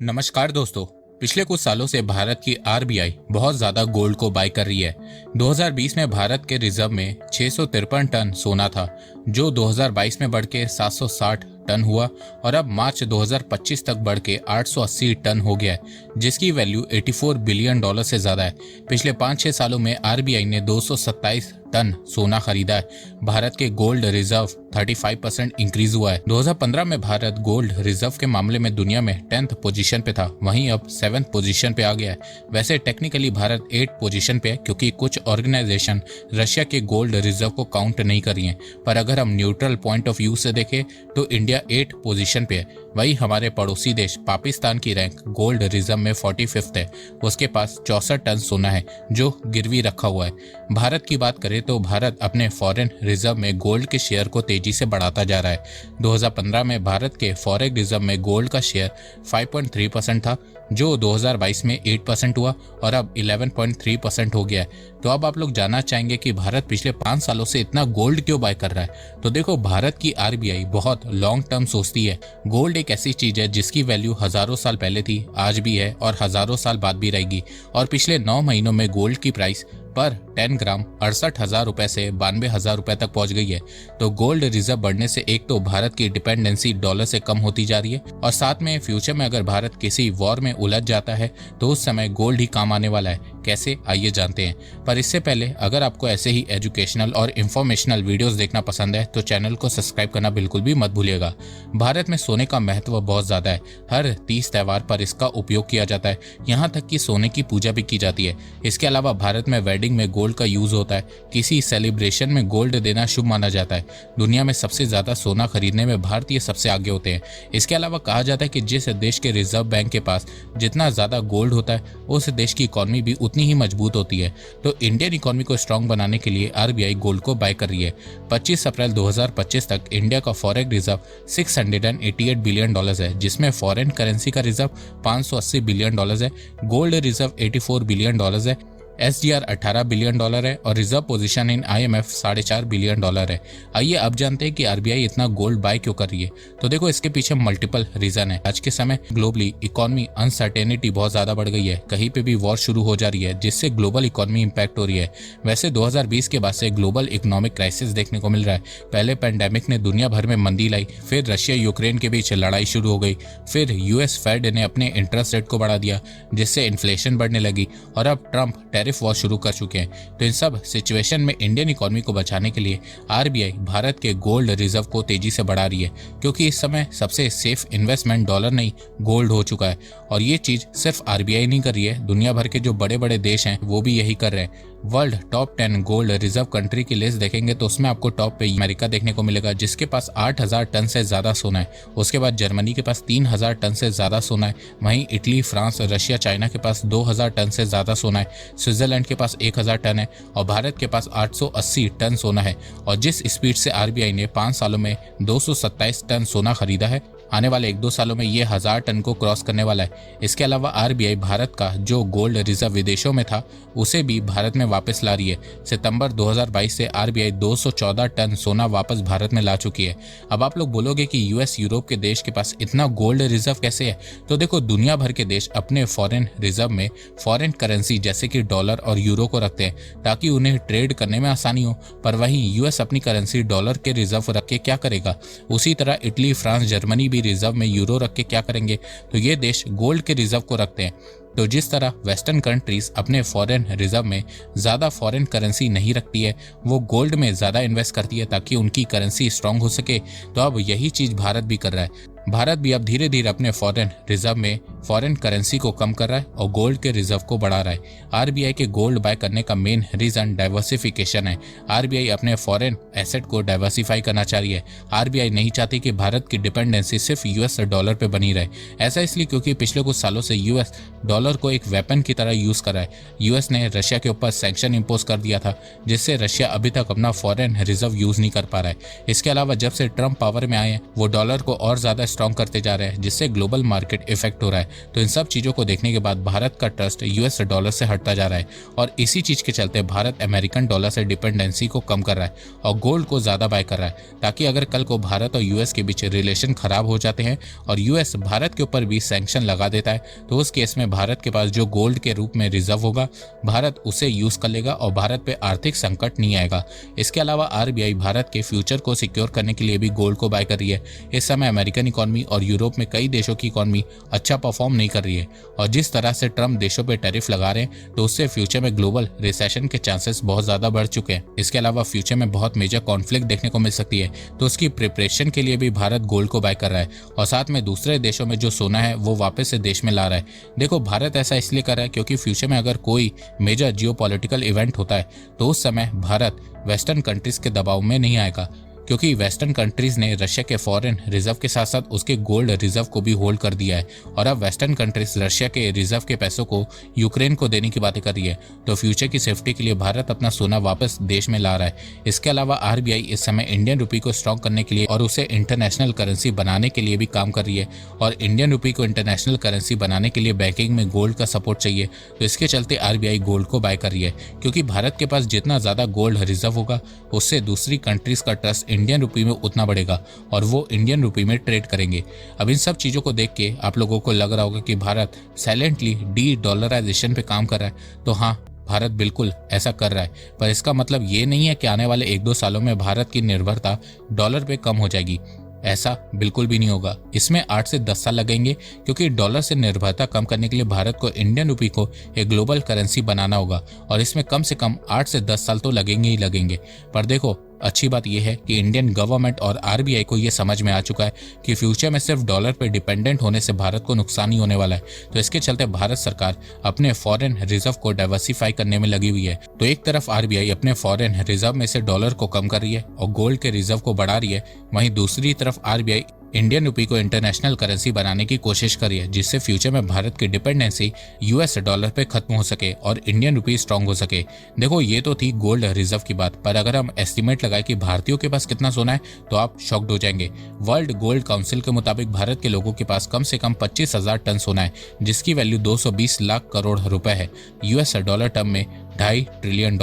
नमस्कार दोस्तों। पिछले कुछ सालों से भारत की आरबीआई बहुत ज्यादा गोल्ड को बाय कर रही है। 2020 में भारत के रिजर्व में 653 टन सोना था, जो 2022 में बढ़ के 760 टन हुआ और अब मार्च 2025 तक बढ़ के 880 टन हो गया है, जिसकी वैल्यू 84 बिलियन डॉलर से ज्यादा है। पिछले 5-6 सालों में आरबीआई ने 227 टन सोना खरीदा है। भारत के गोल्ड रिजर्व 35% इंक्रीज हुआ है। 2015 में भारत गोल्ड रिजर्व के मामले में दुनिया में 10th पोजीशन पे था, वहीं अब 7th पोजीशन पे आ गया है। वैसे टेक्निकली भारत 8th पोजीशन पे है, क्योंकि कुछ ऑर्गेनाइजेशन रशिया के गोल्ड रिजर्व को काउंट नहीं कर रही हैं। पर अगर हम न्यूट्रल पॉइंट ऑफ व्यू से देखें तो इंडिया 8th पोजीशन पे है। वही हमारे पड़ोसी देश पाकिस्तान की रैंक गोल्ड रिजर्व में 45th है। उसके पास 64 टन सोना है जो गिरवी रखा हुआ है। भारत की बात करें तो भारत अपने फॉरेन रिजर्व में गोल्ड के शेयर को तेजी से बढ़ाता जा रहा है। 2015 में भारत के फॉरेन रिजर्व में गोल्ड का शेयर 5.3% था, जो 2022 में 8% हुआ और अब 11.3% हो गया है। तो अब आप लोग जानना चाहेंगे कि भारत पिछले 5 सालों से इतना गोल्ड क्यों बाय कर रहा है। तो देखो, भारत की आरबीआई बहुत लॉन्ग टर्म सोचती है। गोल्ड एक ऐसी चीज है जिसकी वैल्यू हजारों साल पहले थी, आज भी है और हजारों साल बाद भी रहेगी। और पिछले 9 महीनों में गोल्ड की प्राइस पर 10 ग्राम 68,000 रुपए से 92,000 रुपए तक पहुंच गई है। तो गोल्ड रिजर्व बढ़ने से एक तो भारत की डिपेंडेंसी डॉलर से कम होती जा रही है, और साथ में फ्यूचर में अगर भारत किसी वॉर में उलझ जाता है तो उस समय गोल्ड ही काम आने वाला है। कैसे, आइए जानते हैं। पर इससे पहले अगर आपको ऐसे ही एजुकेशनल और इंफॉर्मेशनल वीडियोस देखना पसंद है तो चैनल को सब्सक्राइब करना बिल्कुल भी मत भूलिएगा। भारत में सोने का महत्व बहुत ज्यादा है। हर 30 त्योहार पर इसका उपयोग किया जाता है, यहाँ तक कि सोने की पूजा भी की जाती है। इसके अलावा भारत में वेडिंग में गोल्ड का यूज होता है। किसी सेलिब्रेशन में गोल्ड देना शुभ माना जाता है। दुनिया में सबसे ज्यादा सोना खरीदने में भारतीय सबसे आगे होते हैं। इसके अलावा कहा जाता है कि जिस देश के रिजर्व बैंक के पास जितना ज्यादा गोल्ड होता है, उस देश की इकोनॉमी भी उतनी ही मजबूत होती है। तो इंडियन इकोनॉमी को स्ट्रांग बनाने के लिए आरबीआई गोल्ड को बाय कर रही है। 25 अप्रैल 2025 तक इंडिया का फॉरेन रिजर्व 688 बिलियन डॉलर है, जिसमें फॉरेन करेंसी का रिजर्व 580 बिलियन डॉलर है, गोल्ड रिजर्व 84 बिलियन डॉलर है, एसडीआर 18 बिलियन डॉलर है और reserve position in IMF 4.5 billion dollar है। आइए अब जानते हैं कि आरबीआई इतना गोल्ड बाय क्यों कर रही है। तो देखो, इसके पीछे मल्टीपल रीजन है। आज के समय ग्लोबली इकोनॉमी अनसर्टेनिटी बहुत ज्यादा बढ़ गई है। कहीं पे भी वॉर शुरू हो जा रही है, जिससे ग्लोबल इकोनॉमी इंपैक्ट हो रही है। वैसे 2020 के बाद से ग्लोबल इकोनॉमिक क्राइसिस देखने को मिल रहा है। पहले पैंडेमिक ने दुनिया भर में मंदी लाई, फिर रशिया यूक्रेन के बीच लड़ाई शुरू हो गई, फिर यूएस फेड ने अपने इंटरेस्ट रेट को बढ़ा दिया, जिससे इन्फ्लेशन बढ़ने लगी, और अब ट्रंप टैरिफ वॉर शुरू कर चुके हैं। तो इन सब सिचुएशन में इंडियन इकोनॉमी को बचाने के लिए आरबीआई भारत के गोल्ड रिजर्व को तेजी से बढ़ा रही है, क्योंकि इस समय सबसे सेफ इन्वेस्टमेंट डॉलर नहीं गोल्ड हो चुका है। और ये चीज सिर्फ आरबीआई नहीं कर रही है, दुनिया भर के जो बड़े बड़े देश हैं वो भी यही कर रहे हैं। World top 10 gold reserve country की लिस्ट देखेंगे तो उसमें आपको टॉप पे अमेरिका देखने को मिलेगा, जिसके पास 8,000 टन से ज्यादा सोना है। उसके बाद जर्मनी के पास 3,000 टन से ज्यादा सोना है। वहीं इटली, फ्रांस, रशिया, चाइना के पास 2,000 टन से ज्यादा सोना है। स्विट्जरलैंड के पास 1,000 टन है और भारत के पास 880 टन सोना है। और जिस स्पीड से आरबीआई ने 5 सालों में 227 टन सोना खरीदा है, आने वाले 1-2 सालों में ये 1000 टन को क्रॉस करने वाला है। इसके अलावा आरबीआई भारत का जो गोल्ड रिजर्व विदेशों में था उसे भी भारत में वापस ला रही है। सितंबर 2022 से आरबीआई 214 टन सोना वापस भारत में ला चुकी है। अब आप लोग बोलोगे कि यूएस, यूरोप के देश के पास इतना गोल्ड रिजर्व कैसे है। तो देखो, दुनिया भर के देश अपने फॉरेन रिजर्व में फॉरेन करेंसी जैसे कि डॉलर और यूरो को रखते हैं, ताकि उन्हें ट्रेड करने में आसानी हो। पर वहीं यूएस अपनी करेंसी डॉलर के रिजर्व रख के क्या करेगा। उसी तरह इटली, फ्रांस, जर्मनी रिजर्व में यूरो रख के क्या करेंगे। तो ये देश गोल्ड के रिजर्व को रखते हैं। तो जिस तरह वेस्टर्न कंट्रीज अपने फॉरेन रिजर्व में ज्यादा फॉरेन करेंसी नहीं रखती है, वो गोल्ड में ज्यादा इन्वेस्ट करती है ताकि उनकी करेंसी स्ट्रांग हो सके। तो अब यही चीज भारत भी कर रहा है। भारत भी अब धीरे धीरे अपने फॉरेन रिजर्व में फॉरेन करेंसी को कम कर रहा है और गोल्ड के रिजर्व को बढ़ा रहा है। आरबीआई के गोल्ड बाय करने का मेन रीजन डाइवर्सिफिकेशन है। आरबीआई अपने फॉरेन एसेट को डाइवर्सिफाई करना चाह रही है। आरबीआई नहीं चाहती कि भारत की डिपेंडेंसी सिर्फ यूएस डॉलर पे बनी रहे। ऐसा इसलिए क्योंकि पिछले कुछ सालों से यूएस डॉलर को एक वेपन की तरह यूज कर रहा है। यूएस ने रशिया के ऊपर सैंक्शन इंपोज कर दिया था, जिससे रशिया अभी तक अपना फॉरेन रिजर्व यूज नहीं कर पा रहा है। इसके अलावा जब से ट्रंप पावर में आए हैं, वो डॉलर को और ज्यादा स्ट्रॉन्ग करते जा रहे हैं, जिससे ग्लोबल मार्केट इफेक्ट हो रहा है। तो इन सब चीज़ों को देखने के बाद भारत का ट्रस्ट यूएस डॉलर से हटता जा रहा है और इसी चीज़ के चलते भारत अमेरिकन डॉलर से डिपेंडेंसी को कम कर रहा है और गोल्ड को ज़्यादा बाय कर रहा है, ताकि अगर कल को भारत और यूएस के बीच रिलेशन खराब हो जाते हैं और यूएस भारत के ऊपर भी सैंक्शन लगा देता है, तो उस केस में भारत के पास जो गोल्ड के रूप में रिजर्व होगा, भारत उसे यूज़ कर लेगा और भारत पे आर्थिक संकट नहीं आएगा। इसके अलावा आरबीआई भारत के फ्यूचर को सिक्योर करने के लिए भी गोल्ड को बाय कर रही है। इस समय अमेरिकन इकॉनमी और यूरोप में कई देशों की इकॉनमी अच्छा परफॉर्म नहीं कर रही है और जिस तरह से ट्रम्प देशों पे टैरिफ लगा रहे हैं, तो उससे फ्यूचर में ग्लोबल रिसेशन के चांसेस बहुत ज्यादा बढ़ चुके हैं। इसके अलावा फ्यूचर में बहुत मेजर कॉन्फ्लिक्ट देखने को मिल सकती है, तो उसकी प्रिपरेशन के लिए भी भारत गोल्ड को बाय कर रहा है और साथ में दूसरे देशों में जो सोना है वो वापस से देश में ला रहा है। देखो, भारत ऐसा इसलिए कर रहा है क्योंकि फ्यूचर में अगर कोई मेजर जियोपॉलिटिकल इवेंट होता है तो उस समय भारत वेस्टर्न कंट्रीज के दबाव में नहीं आएगा, क्योंकि वेस्टर्न कंट्रीज ने रशिया के फॉरेन रिजर्व के साथ साथ उसके गोल्ड रिजर्व को भी होल्ड कर दिया है और अब वेस्टर्न कंट्रीज रशिया के रिजर्व के पैसों को यूक्रेन को देने की बातें कर रही है। तो फ्यूचर की सेफ्टी के लिए भारत अपना सोना वापस देश में ला रहा है। इसके अलावा आरबीआई इस समय इंडियन रुपी को स्ट्रॉन्ग करने के लिए और उसे इंटरनेशनल करेंसी बनाने के लिए भी काम कर रही है और इंडियन रुपी को इंटरनेशनल करेंसी बनाने के लिए बैंकिंग में गोल्ड का सपोर्ट चाहिए। तो इसके चलते आरबीआई गोल्ड को बाय कर रही है, क्योंकि भारत के पास जितना ज्यादा गोल्ड रिजर्व होगा उससे दूसरी कंट्रीज का ट्रस्ट इंडियन रुपी में उतना बढ़ेगा और वो इंडियन रुपी में ट्रेड करेंगे। अब इन सब चीजों को देख के आप लोगों को लग रहा होगा कि भारत साइलेंटली डी डॉलराइजेशन पे काम कर रहा है, तो हाँ, भारत बिल्कुल ऐसा कर रहा है, पर इसका मतलब ये नहीं है कि आने वाले 1-2 सालों में भारत की निर्भरता डॉलर पे कम हो जाएगी। ऐसा बिल्कुल भी नहीं होगा। इसमें 8 से 10 साल लगेंगे, क्योंकि डॉलर से निर्भरता कम करने के लिए भारत को इंडियन रुपी को एक ग्लोबल करेंसी बनाना होगा और इसमें कम से कम 8 से 10 साल तो लगेंगे ही लगेंगे। पर देखो, अच्छी बात यह है कि इंडियन गवर्नमेंट और आरबीआई को यह समझ में आ चुका है कि फ्यूचर में सिर्फ डॉलर पर डिपेंडेंट होने से भारत को नुकसान ही होने वाला है। तो इसके चलते भारत सरकार अपने फॉरेन रिजर्व को डाइवर्सिफाई करने में लगी हुई है। तो एक तरफ आरबीआई अपने फॉरेन रिजर्व में से डॉलर को कम कर रही है और गोल्ड के रिजर्व को बढ़ा रही है, वहीं दूसरी तरफ आरबीआई इंडियन रुपी को इंटरनेशनल करेंसी बनाने की कोशिश करी है, जिससे फ्यूचर में भारत की डिपेंडेंसी यूएस डॉलर पे खत्म हो सके और इंडियन रुपी स्ट्रांग हो सके। देखो, ये तो थी गोल्ड रिजर्व की बात, पर अगर हम एस्टिमेट लगाए कि भारतीयों के पास कितना सोना है तो आप शॉक्ड हो जाएंगे। वर्ल्ड गोल्ड काउंसिल के मुताबिक भारत के लोगों के पास कम से कम 25,000 टन सोना है, जिसकी वैल्यू 220 लाख करोड़ रुपए है। यूएस डॉलर टर्म में $2.5 ट्रिलियन।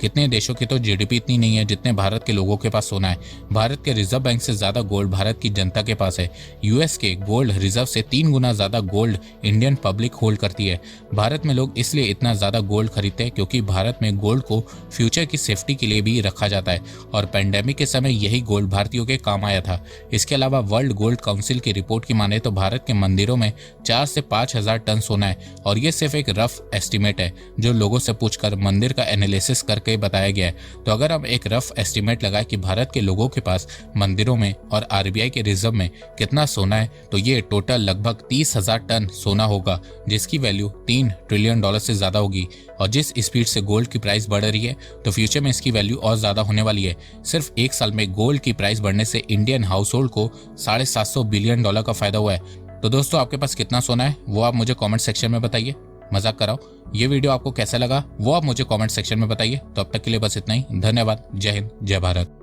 कितने देशों की तो जीडीपी इतनी नहीं है जितने भारत के लोगों के पास सोना है। भारत के रिजर्व बैंक से ज्यादा गोल्ड भारत की जनता के पास है। यूएस के गोल्ड रिजर्व से 3 गुना ज्यादा गोल्ड इंडियन पब्लिक होल्ड करती है। भारत में लोग इसलिए इतना ज्यादा गोल्ड खरीदते हैं क्योंकि भारत में गोल्ड को फ्यूचर की सेफ्टी के लिए भी रखा जाता है और पेंडेमिक के समय यही गोल्ड भारतीयों के काम आया था। इसके अलावा वर्ल्ड गोल्ड काउंसिल की रिपोर्ट की माने तो भारत के मंदिरों में 4 से 5,000 टन सोना है और ये सिर्फ एक रफ एस्टिमेट है जो लोगों से पूछकर मंदिर का एनालिसिस करके बताया गया है। तो अगर हम एक रफ एस्टिमेट लगाए कि भारत के लोगों के पास मंदिरों में और आरबीआई के रिजर्व में कितना सोना है, तो ये टोटल लगभग 30,000 टन सोना होगा, जिसकी वैल्यू $3 ट्रिलियन से ज्यादा होगी। और जिस स्पीड से गोल्ड की प्राइस बढ़ रही है तो फ्यूचर में इसकी वैल्यू और ज्यादा होने वाली है। सिर्फ 1 साल में गोल्ड की प्राइस बढ़ने से इंडियन हाउस होल्ड को $750 बिलियन का फायदा हुआ है। तो दोस्तों, आपके पास कितना सोना है वो आप मुझे कमेंट सेक्शन में बताइए। मजाक कर रहा हूं। ये वीडियो आपको कैसा लगा वो आप मुझे कमेंट सेक्शन में बताइए। तो अब तक के लिए बस इतना ही। धन्यवाद। जय हिंद, जय भारत।